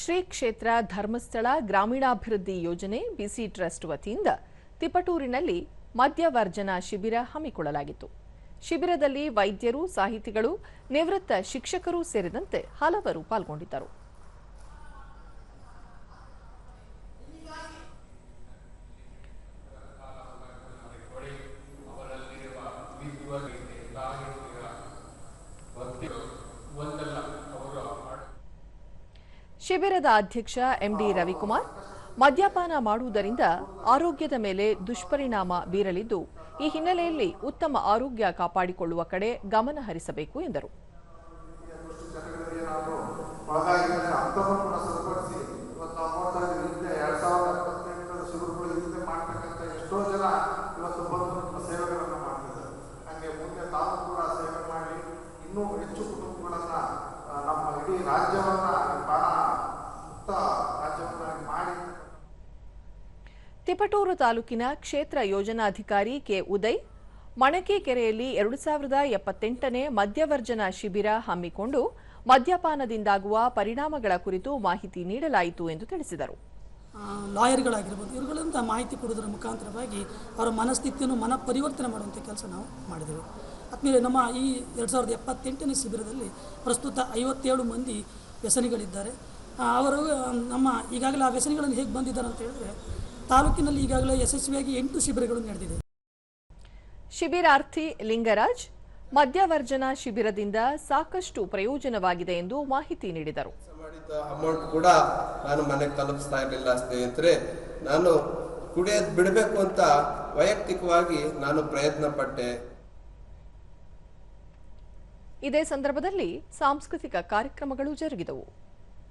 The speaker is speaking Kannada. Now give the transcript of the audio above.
ಶ್ರೀ ಕ್ಷೇತ್ರ ಧರ್ಮಸ್ಥಳ ಗ್ರಾಮೀಣಾಭಿವೃದ್ಧಿ ಯೋಜನೆ ಬಿಸಿ ಟ್ರಸ್ಟ್ ವತಿಯಿಂದ ತಿಪಟೂರಿನಲ್ಲಿ ಮದ್ಯವರ್ಜನಾ ಶಿಬಿರ ಹಮ್ಮಿಕೊಳ್ಳಲಾಗಿತ್ತು. ಶಿಬಿರದಲ್ಲಿ ವೈದ್ಯರು, ಸಾಹಿತಿಗಳು, ನಿವೃತ್ತ ಶಿಕ್ಷಕರು ಸೇರಿದಂತೆ ಹಲವರು ಪಾಲ್ಗೊಂಡಿದ್ದರು. ಶಿಬಿರದ ಅಧ್ಯಕ್ಷ ಎಂಡಿ ರವಿಕುಮಾರ್, ಮದ್ಯಪಾನ ಮಾಡುವುದರಿಂದ ಆರೋಗ್ಯದ ಮೇಲೆ ದುಷ್ಪರಿಣಾಮ ಬೀರಲಿದ್ದು, ಈ ಹಿನ್ನೆಲೆಯಲ್ಲಿ ಉತ್ತಮ ಆರೋಗ್ಯ ಕಾಪಾಡಿಕೊಳ್ಳುವ ಕಡೆ ಗಮನ ಹರಿಸಬೇಕು ಎಂದರು. ತಿಪಟೂರು ತಾಲೂಕಿನ ಕ್ಷೇತ್ರ ಯೋಜನಾಧಿಕಾರಿ ಕೆ ಉದಯ್, ಮಣಕೇಕೆರೆಯಲ್ಲಿ 2078ನೇ ಮದ್ಯವರ್ಜನಾ ಶಿಬಿರ ಹಮ್ಮಿಕೊಂಡು ಮದ್ಯಪಾನದಿಂದಾಗುವ ಪರಿಣಾಮಗಳ ಕುರಿತು ಮಾಹಿತಿ ನೀಡಲಾಯಿತು ಎಂದು ತಿಳಿಸಿದರು. ಲಾಯರ್ಗಳಾಗಿರ್ಬೋದು, ಇವುಗಳಿಂದ ಮಾಹಿತಿ ಕೊಡುವುದರ ಮುಖಾಂತರವಾಗಿ ಅವರ ಮನಸ್ಥಿತಿಯನ್ನು ಪರಿವರ್ತನೆ ಮಾಡುವಂಥ ಕೆಲಸ ನಾವು ಮಾಡಿದೆವು. ಆದಮೇಲೆ ನಮ್ಮ ಈ 2078ನೇ ಶಿಬಿರದಲ್ಲಿ ಪ್ರಸ್ತುತ 57 ಮಂದಿ ವ್ಯಸನಿಗಳಿದ್ದಾರೆ. ಅವರು ನಮ್ಮ ಈಗಾಗಲೇ ಆ ವ್ಯಸನಿಗಳನ್ನು ಹೇಗೆ ಬಂದಿದ್ದಾರೆ ಅಂತ ಹೇಳಿದ್ರೆ, ತಾಲೂಕಿನಲ್ಲಿ ಈಗಾಗಲೇ ಯಶಸ್ವಿಯಾಗಿ 8 ಶಿಬಿರಗಳು ನಡೆದಿದೆ. ಶಿಬಿರಾರ್ಥಿ ಲಿಂಗರಾಜ್, ಮದ್ಯವರ್ಜನಾ ಶಿಬಿರದಿಂದ ಸಾಕಷ್ಟು ಪ್ರಯೋಜನವಾಗಿದೆ ಎಂದು ಮಾಹಿತಿ ನೀಡಿದರು. ಅಮೌಂಟ್ ಕೂಡ ನಾನು ಮನೆಗೆ ತಲುಪಿಸ್ತಾ ಇರಲಿಲ್ಲ ಸ್ನೇಹಿತರೆ. ನಾನು ಕುಡಿಯೋದು ಬಿಡಬೇಕು ಅಂತ ವೈಯಕ್ತಿಕವಾಗಿ ನಾನು ಪ್ರಯತ್ನ ಪಟ್ಟೆ. ಇದೇ ಸಂದರ್ಭದಲ್ಲಿ ಸಾಂಸ್ಕೃತಿಕ ಕಾರ್ಯಕ್ರಮಗಳು ಜರುಗಿದವು.